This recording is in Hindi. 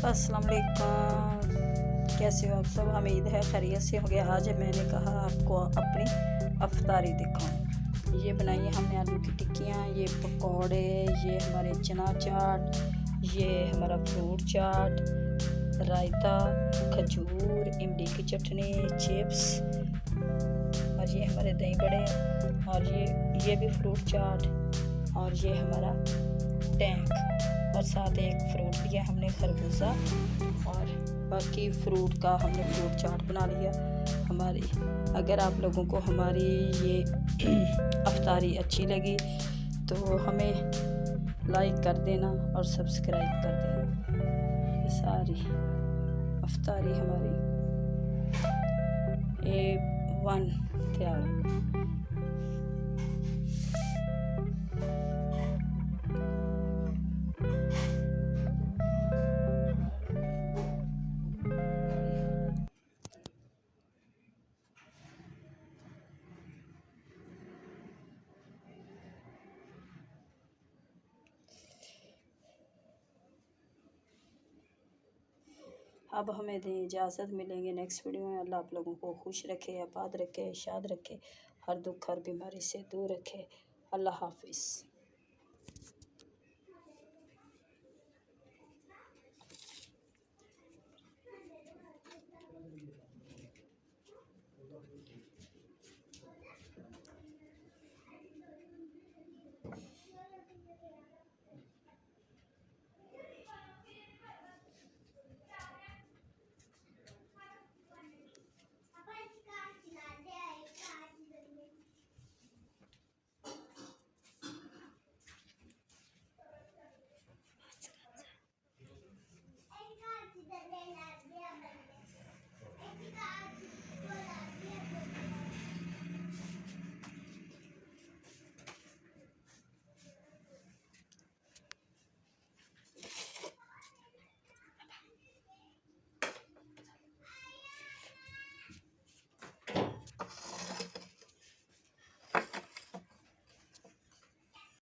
अस्सलाम वालेकुम, कैसे हो आप सब। उम्मीद है खैरियत से होंगे। आज मैंने कहा आपको अपनी अफ्तारी दिखाऊं। ये बनाई है हमने आलू की टिक्कियाँ, ये पकौड़े, ये हमारे चना चाट, ये हमारा फ्रूट चाट, रायता, खजूर, इमली की चटनी, चिप्स, और ये हमारे दही बड़े, और ये भी फ्रूट चाट, और ये हमारा टैंक, और साथ एक फ्रूट लिया हमने खरबूजा, और बाकी फ्रूट का हमने फ्रूट चाट बना लिया हमारी। अगर आप लोगों को हमारी ये अफ्तारी अच्छी लगी तो हमें लाइक कर देना और सब्सक्राइब कर देना। ये सारी अफ्तारी हमारी A1 तैयार हुई। अब हमें दें इजाज़त, मिलेंगे नेक्स्ट वीडियो में। अल्लाह आप लोगों को खुश रखे, आबाद रखे, शाद रखे, हर दुख हर बीमारी से दूर रखे। अल्लाह हाफिज़।